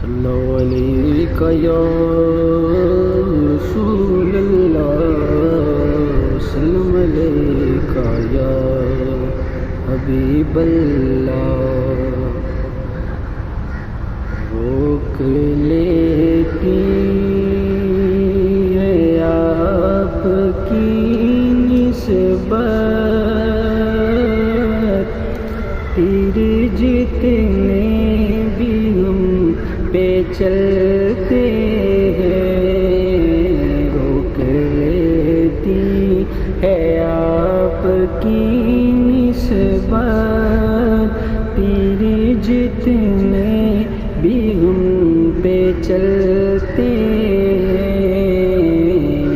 صلو علیک یا رسول اللہ، سلم علیک یا حبیب اللہ۔ روک لیتی ہے آپ کی نسبت، پیر جتنے بھی ہم پہ چلتے ہیں، روک لیتی ہے آپ کی نسبت، پیر جتنے بھی ہم پہ چلتے ہیں۔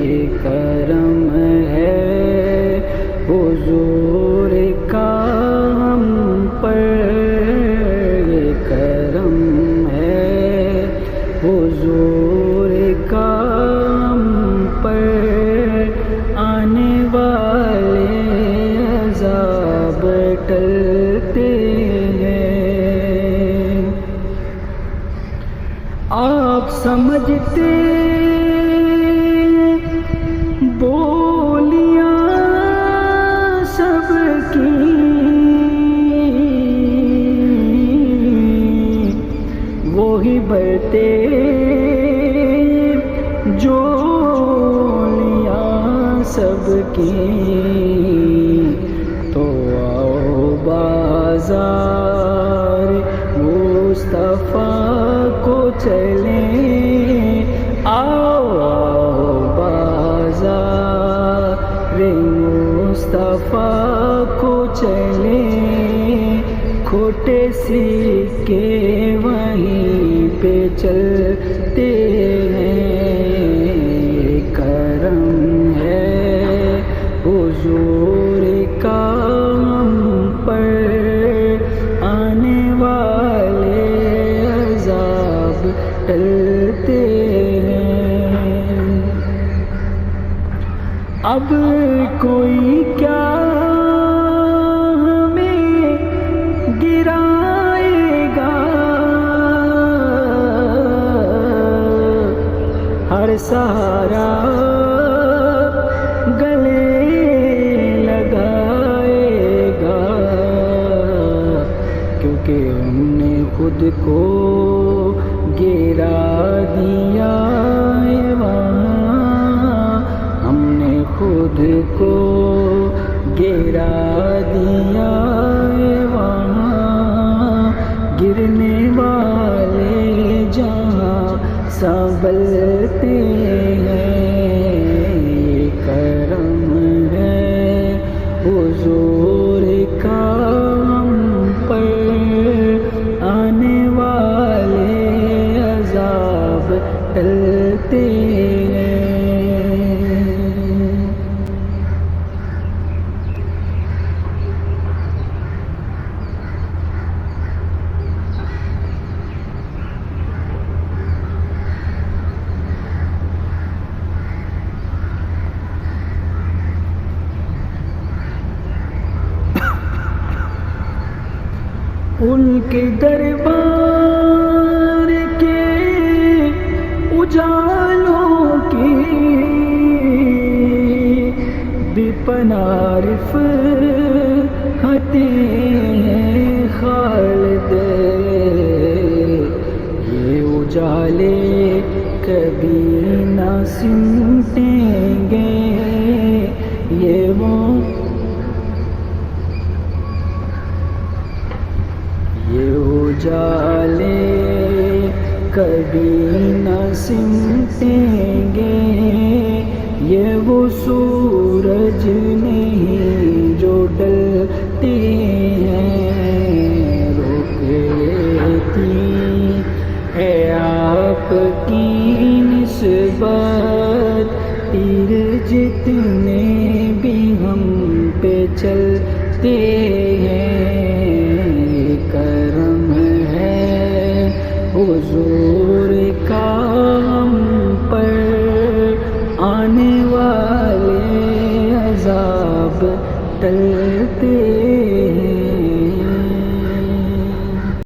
یہ کرم ہے حضور کا ہم پر، یہ کرم ہے حضور کا ہم پر، آنے والے عذاب ٹلتے ہیں۔ آپ سمجھتے بولیاں سب کی، وہی برتے جولیاں سب کی، تو آؤ بازار مصطفیٰ کو چلیں، آؤ بازار مصطفیٰ کو چلیں، کھوٹے سکے وہیں پہ چلتے ہیں۔ کرم ہے حضور کا ہم پر، آنے والے عذاب ٹلتے ہیں۔ اب کوئی کیا ہمیں گرائے گا، ہر سہارا گلے لگائے گا، کیونکہ ہم نے خود کو گرا دیا ہے وہاں، ہم نے خود کو گرا دیا ہے وہاں، گرنے والے جہاں سنبھلتے ہیں۔ کرم ہے حضور کا ہم پر، آنے والے عذاب ٹلتے ہیں۔ ان کے دربار کے اجالوں کی بھی پناہ رفعتیں ہیں خالد، یہ اجالے کبھی نہ سمٹیں گے، یہ اجالے کبھی نہ سمٹیں گے، یہ وہ سورج نہیں جو ڈلتے ہیں۔ روک لیتی ہے آپ کی نسبت، پیر جتنے بھی ہم پہ چلتے ہیں۔ کرم ہے حضور